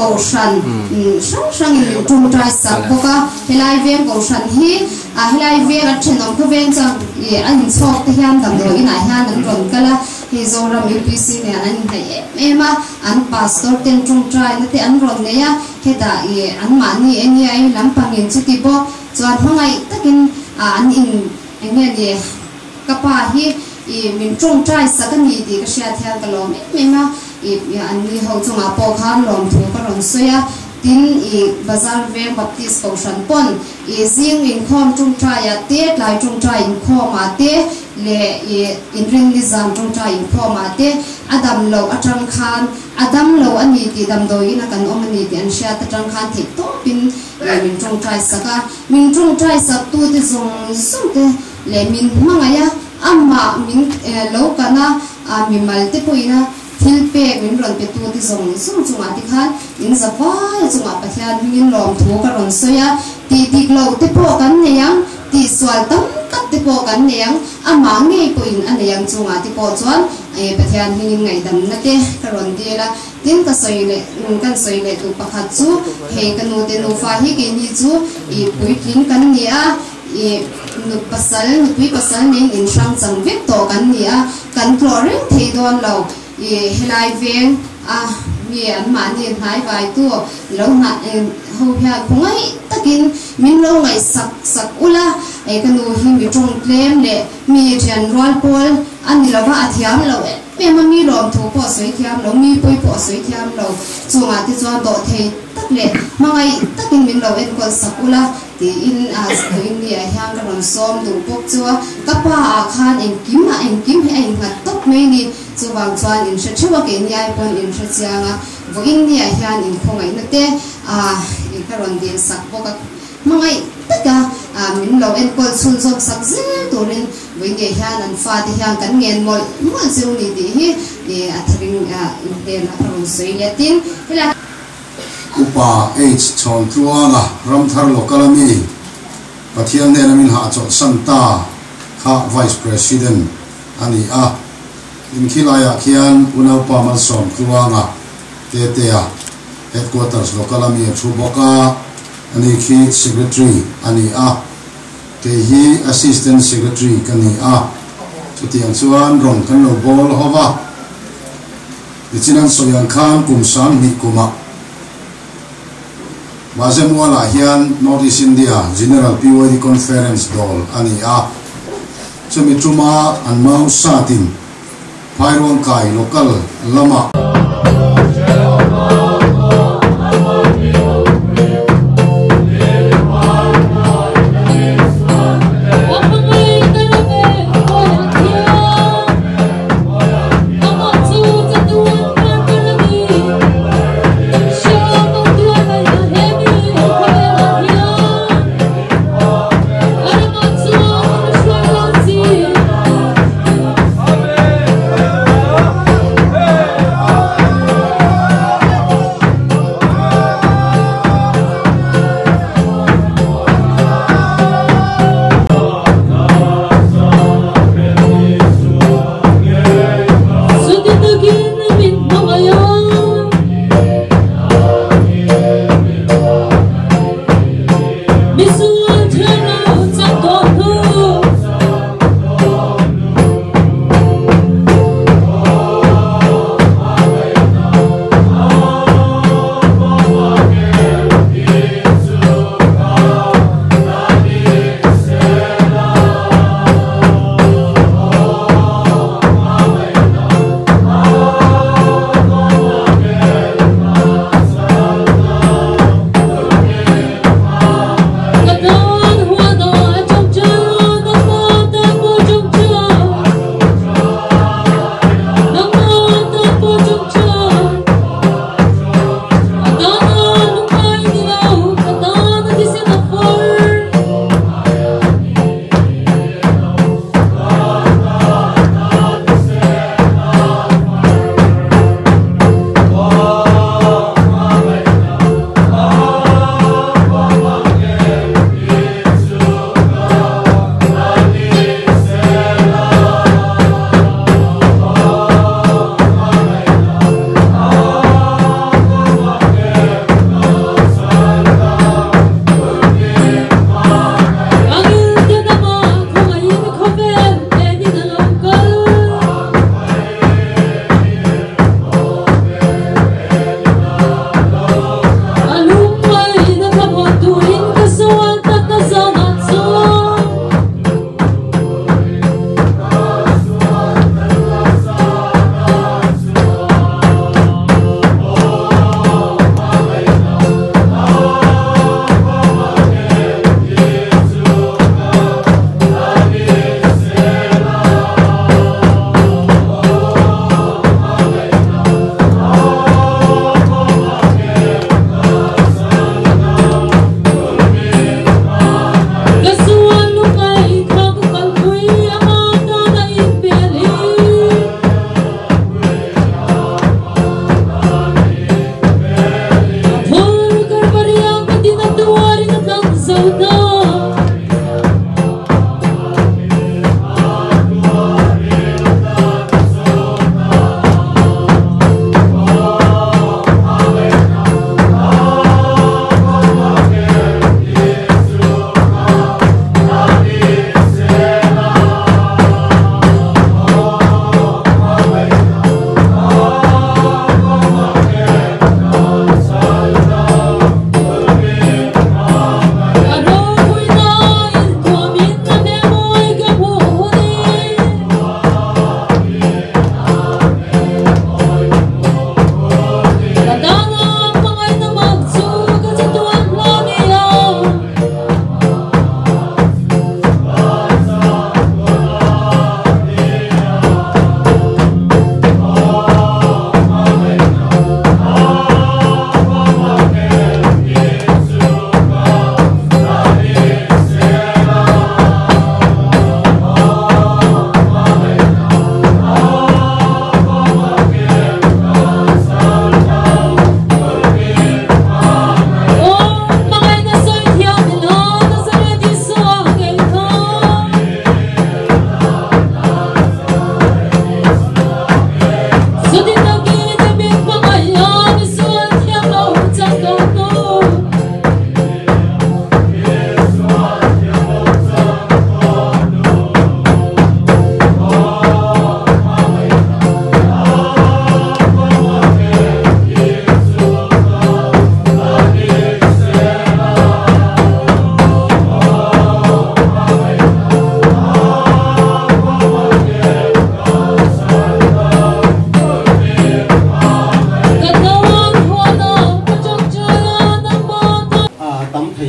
cầu săn sang sang in trung trai sắc boka helai veng cầu săn hi helai veng at chenom ko veng chang anh chok te hiam dam do in a hian an ron kala hi zoram UPC ne an hai ema an pastor ten trung trai na te an ron ne ya heta an mani eni ai lampang in chuti bo chuan hangai takin an in enge ni kapa hi min trung trai sakani ti ka sha thel kalom ema an ni ho chunga po khan lom thu ka ron soya tin bazar ve baptist kausan pon zing in khom trung trai ya te lai trung trai in khom ma te le in ring nizam trung trai in khom ma te adam lo atang khan adam lo ani ti dam do ina kan omani ti an sha ta tang khan thik to pin min trung trai saka min trung trai sak tu ti zong te le min mangaya amma min lo kana mi mal te poina thilpe min ron pe tu ti zong chunga ti khan in zawai chunga pathian min lom thu ka ron soya ti lo te po kan ne yang ti swal tam tak te po kan ne yang ama nge po in an yang chunga ti po chuan pathian min ngai dam na te ka ron ti la tin ka soile kan soile tu pakhat chu he kanu te no fa hi ke ni chu pui kin kan ni a nu pasal ne in sang chang vek to kan ni a kan klore thei don lo helai veng mi an ma ni hai vai tu lo na ho pya khungai takin min lo ngai sak ula kanu hi mi tong klem le mi thian rol pol an lo wa athiam lo pe ma mi rom thu po soi thiam lo mi poi po soi thiam lo chunga ti chuan do thei tak le mangai takin min lo en ko sak ula ti in as in ni a hyang ka ron som du pok chua kapa khan en kim he en hat tok me ni chuwang chuan in shewa ke ni ai pon in shachanga vo in ni a hian in khongai na te in ka ron din sak boka mangai taka min lo en kol chun som sak zel turin vo in ge hian an fa ti hian kan ngen mol mon chu ni ti hi a thring in te na ron sei le tin hela upa h chon tuanga ramthar lokalami pathian ne namin ha chon santa kha vice president ani in khilaya khian unau pamal som tuanga te headquarters lokalami thuboka ani khi secretary ani te hi assistant secretary kani chutiang chuan rong kan lo bol hova ichinan soyang khan kumsan ni kuma Mazemwala hian Northeast India General POD Conference Dol ani chumi truma an mau satin Phairon kai local lama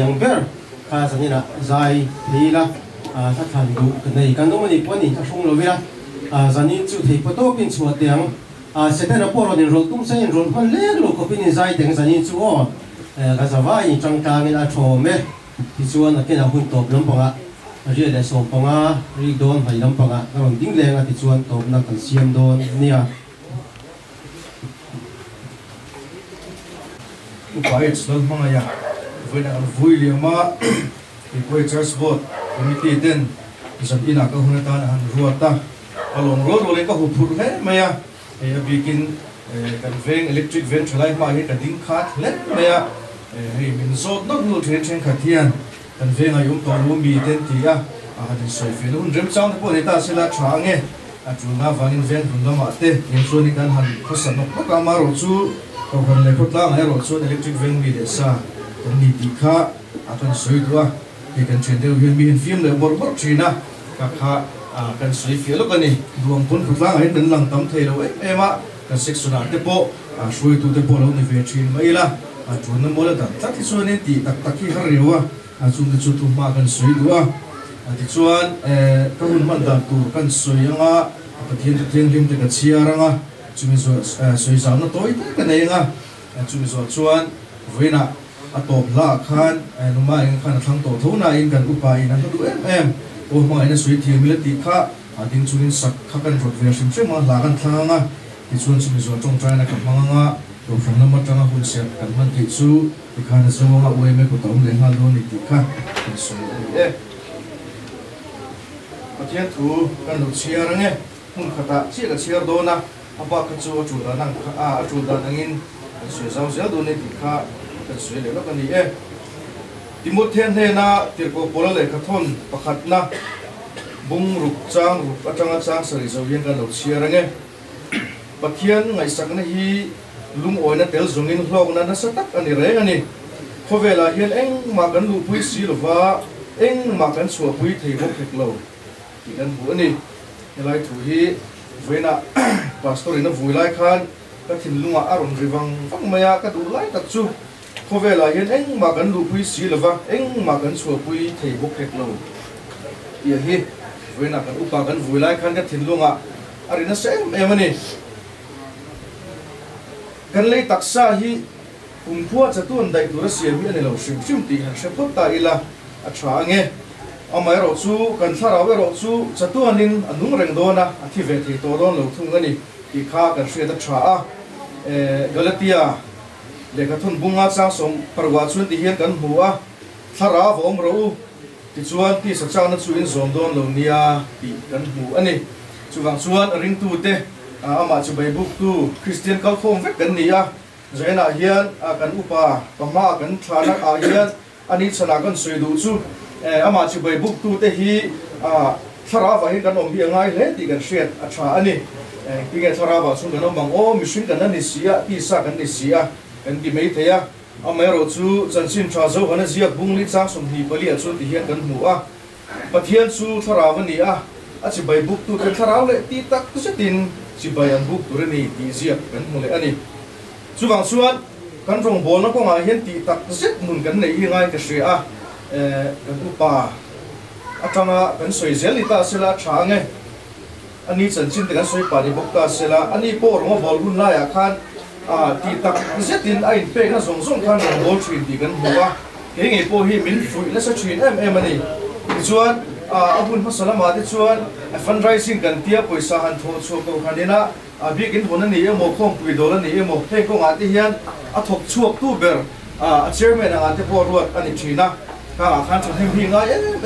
yang ber ka sanina zai lila ta than du kan nei kan do mani poni ta sung lo vela zanin chu thei poto pin chuat tiang setena poro din rol tum sen rol han le lo ko pin zai teng zanin chu o ka zawai chang tang in a tho me ti chuan a kena hun top lam panga ri le so panga ri don hai lam panga ron ding lenga ti chuan top na kan siam don nia upai chal manga ya voina vui liama ikoi church board committee den zan ina ka hunata han ruata along road ole ka hupur he maya e bikin kan veng electric van thlai ma hi ka ding khat le maya hei min zot nok nu thlen chen khathian kan veng ayum to lu mi ten tia din soi fe nun rem chang po ne ta sela thange a chunga wangin ven rundama te in so ni kan han khosan nok ka ma ro chu ko kan le khotla ngai ro chu electric van mi de sa kan ni ti kha a kan soi tua ki kan chen deu hian mi hin film le bor bor thina ka kha kan soi fi lo kan ni duang pun khotla ngai den lang tam thei lo ema kan section arte po soi tu te po lo ni ve thin mai la a chun na mo la ta ti so ne ti tak tak ki har rewa a chun de chu tu ma kan soi tua ti chuan ka hun man da tur kan soi anga pathian te thiang lim te ka chiaranga chumi so soi sam na toi te ka nei nga chumi so chuan voina a top la khan numa eng khan thang to thona in kan upa in an du em o ma ina soi thi mi ti kha ading chunin sak kha kan rot ve sim che ma la kan thanga ti chuan chumi so tong trai na ka manga to from na ma tanga hun se kan man ti chu ti khan so ma we me ko tom le ha do ni ti kha so pathian thu kan lu chiarange hun khata chi ka chiar do na apa ka chu chu da nang chu da nangin sui zau zel do ne ti kha ka sui le lo kan ni timothen he na tirko pola le ka thon pakhat na bung ruk chang atanga chang sari zo yen kan lo chiarange pathian ngai sak na hi lung oina tel zungin hlok na na satak ani re ani khovela hian eng ma kan lu pui si lova eng ma kan chua pui thei bok thek lo ti kan bu ani helai thu hi voina pastor ina vuilai khan ka thin lunga aron riwang fang maya ka du lai tak chu khovela hian eng ma kan lu pui si lova eng ma kan chua pui thei bok thek lo ia hi voina kan upa kan vuilai khan ka thin lunga arina sem emani kan lei taksa hi kumphua chatun dai tura siam hi ani lo sim ti han sepot ta ila a thange amai ro chu kan thara we ro chu chatuanin anung reng dona a thi ve thi to don lo thung ani ti kha kan hre da tha a galatia le ka thun bunga cha som parwa chun ti hian kan hua thara vom ro ti chuan ti sa cha na chu in zom don lo nia ti kan hu ani chuwang chuan ring tu te ama chu bai book tu Christian kal khom vek kan nia zaina hian kan upa pama kan thana a hian ani chana kan soi du chu ama chu bai book tu te hi thara wa hi kan om hi ngai le ti kan hriat a tha ani ki ge thara wa chu kan om bang o mission kan ni sia ti sa kan ni sia kan ti mei theya amai ro chu chansin tha zo hana zia bung li chang som hi pali a chu ti hian kan mu a pathian chu thara wa ni a chu bai book tu kan thara le ti tak tu se tin chi bayan book tu ni ti zia kan mu le ani chuwang chuan kan rong bol na ko nga hian ti tak zet mun kan nei hi ngai ka hria kan upa atanga kan soi zel ita sela thange ani chanchin te kan soi pa ni bok ta sela ani po ro bol hun la ya khan ti tak zetin ai pe na zong zong khan bol thin ti kan huwa ke nge po hi min fui la sa thin em ani chuan abun masala ma te chuan fundraising kan tia poisa han tho chu ko khanina bikin hona ni emo khom pui dola ni emo he ko ngati hian a thok chuak tu ber a chairman ate po ruat ani thina ka khan chu hi nga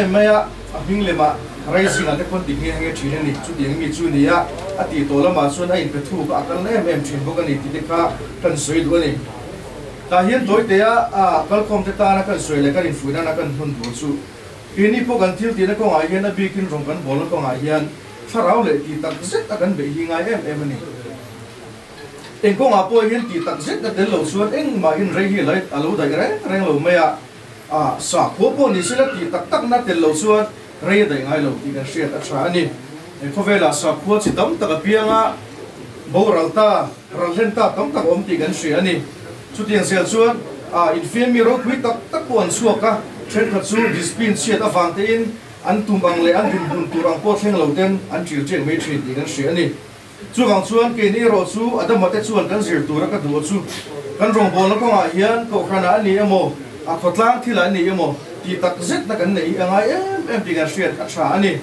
em maya hing lema rising ate kon ti nge thina ni chu ding mi chu ni ya ati tola ma chuan a in pe thu ka kan em thin bo kan ni ti ka kan soi du ni ta hian doi te kal khom te ta na kan soi le kan in fuina na kan hun du chu ini po kan thil ti na ko ngai hian a bikin rong kan bol ko ngai hian tharau le ti tak zet ta kan be hi ngai em ani eng ko nga po hian ti tak zet na tel lo suan eng ma in rei hi lai alo dai reng lo me sa kho po ni sila ti tak tak na tel lo suan rei dai ngai lo ti kan hriat a tha ani ko vela sa kho chi tam tak a pianga bo ralta ralhen ta tam tak om ti kan hri ani chu tiang sel chuan infirmi ro kui tak tuan suaka thren khat chu dispin siat avangte in an tumbang le an din bun turang po thleng lo ten an tir cheng me thri ti kan hri ani chuwang chuan ke ni ro chu adamate chuan kan zir tura ka du chu kan rong bol na ko nga hian ko khana ani emo a khotlang thila ani emo ti tak zet na kan nei angai em ti kan hriat a tha ani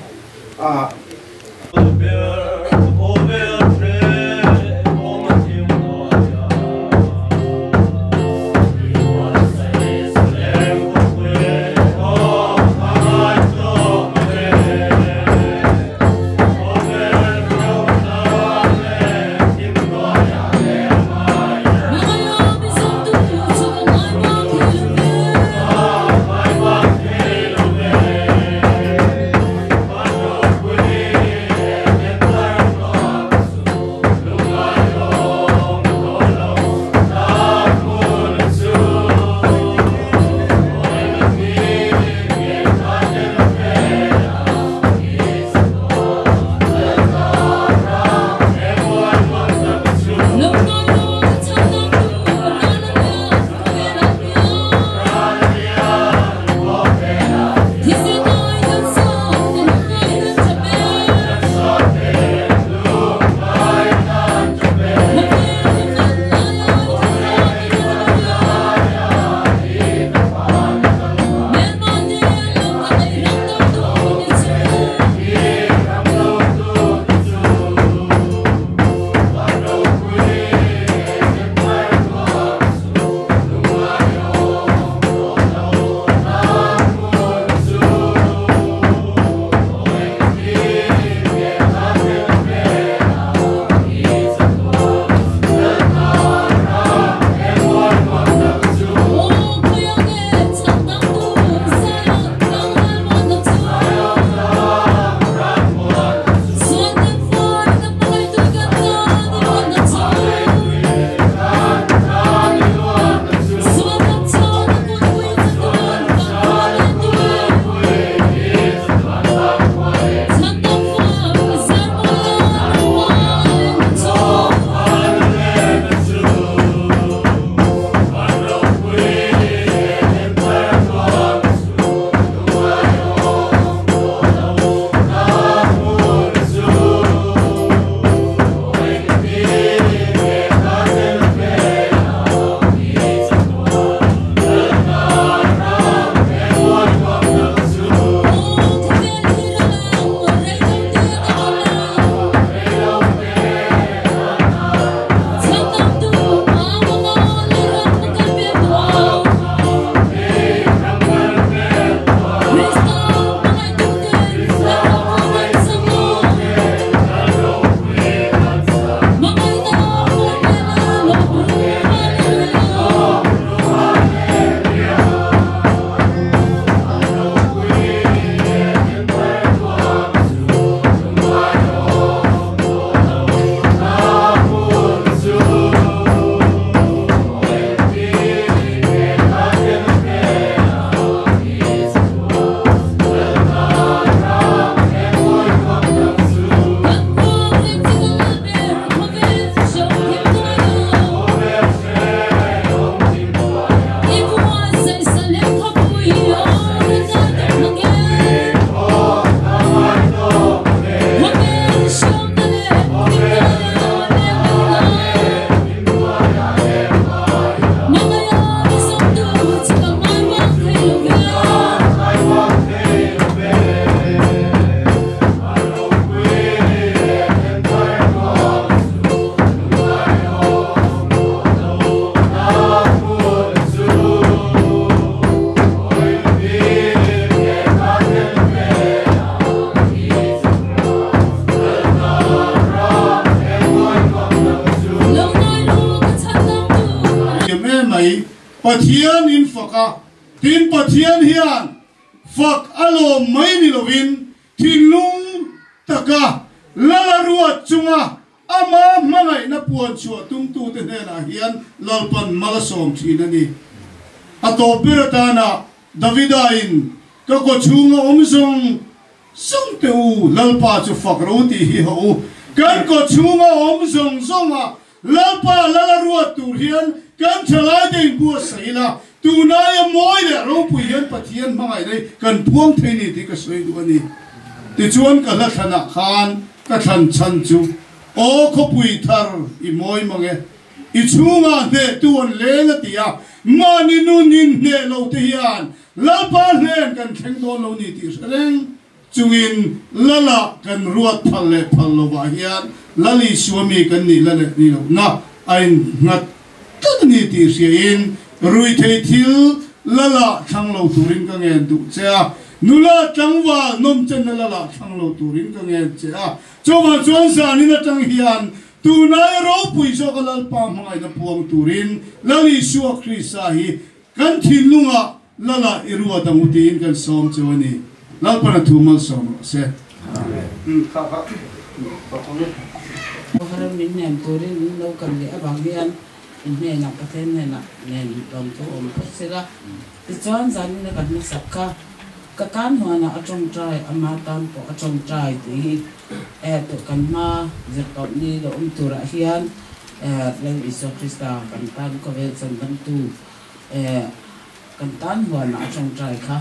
Pathian in faka tin pathian hian fak alo mai ni lovin thinung taka lala ruat chunga ama mangai na puan chua tung tu te na hian lalpan malasom thinani ato biratana davida in ka ko chunga omsong song te u lalpa chu fak ro ti hi ho kan ko chunga omsong zonga lalpa lala ruat tur hian kan chalai de bu saila tu na ya moi le ro pui hian pathian mangai dei kan puang theini ti ka soi du ani ti chuan ka la thana khan ka than chan chu o kho pui thar I moi mange I chunga de tuan le la tia mani nu nin ne lo te hian la pa len kan theng don lo ni ti reng chungin lala kan ruat phal le phal lo wa hian lali suami kan ni la le ni lo na ain ngat tu ni ti siin rui thei thil lala thang lo turin ka ngen du cha nula tangwa nom chen lala thang lo turin ka ngen cha choma chuan sa ni na tang hian tu nai ro pui so ka lal pa mangai na puang turin lali suak krisa hi kan thilunga lala irua tamutin kan som choni lal pa na thumal som se kha Orang minyak turin lau kan dia bagian ini nak paten nak nen bantu pasira. Tujuan zani nak kami sakka kakan huana acong trai amatan po acong trai ti tu kan ma zerkau ni lo turahian lalu Yesus Kristus kantan konvensi bantu kantan huana acong trai kah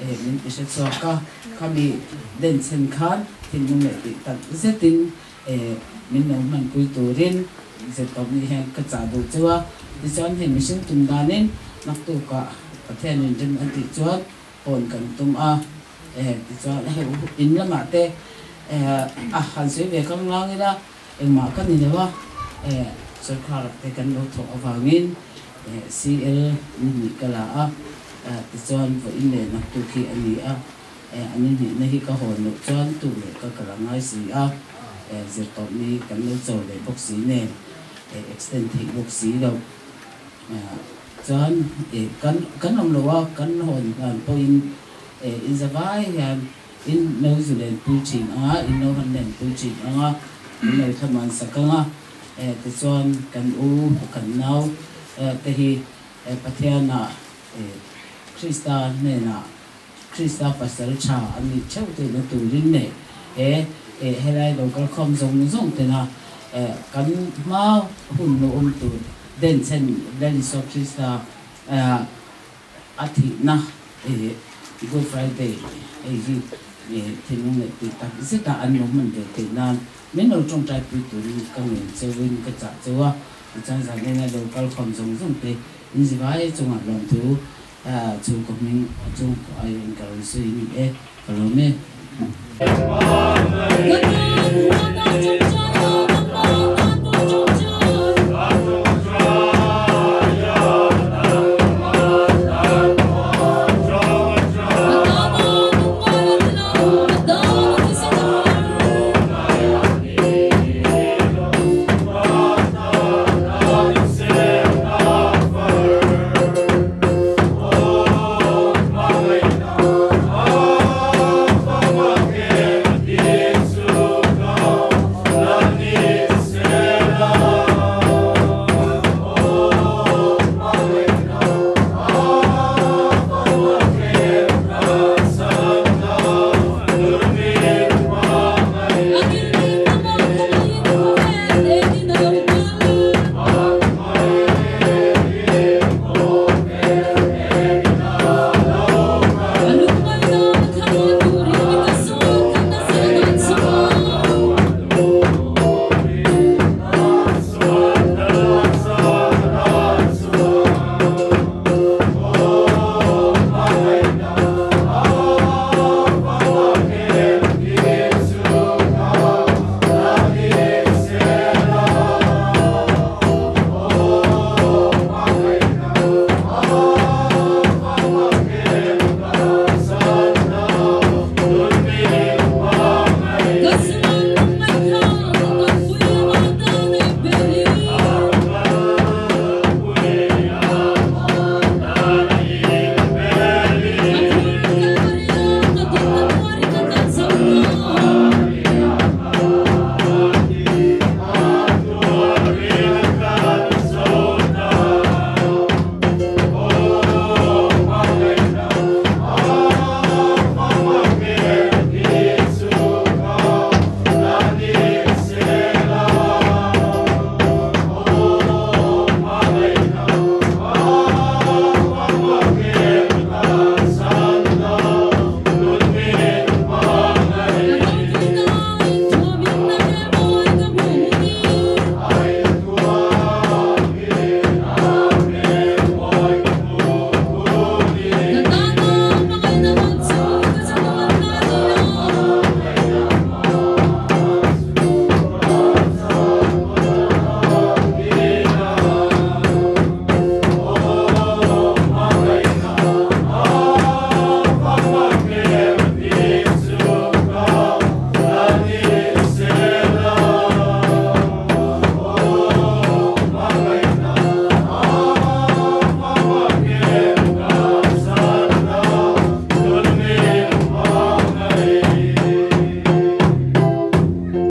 min Yesus suaka kami den senkan tinung leti tak setin min nong man kui turin zerkau ni yang kecadu jua tujuan he mesin tungganin nak tu ka paten jen anti jual pon kan tum tujuan he in la mate han sui ve kang lang ila ma kan ni lewa sarkar te kan lo tho awangin CL ni kala tujuan vo in le nak tu ki ani ani ni nahi ka hon no chuan tu le ka kala ngai si zerkau ni kan lo zo le boxi ne extend thing boxi lo chuan kan om lowa kan hon kan point in zavai in New Zealand preaching in no Holland preaching in no thaman sakanga te chuan kan kan nau te hi pathiana Krista ne na Krista pasal cha ani chau te na turin ne helai local khom zong te na kan ma hun no tu den sen den so Krista athi na Good Friday hi tinung le ti ta sita an no man de te nan men no trong trai pu tu ka ngen chewin ka cha chewa chan sa ne na local khom zong te in zivai chung a lom tu chu ko min chu ai in ka sui ni ka lo me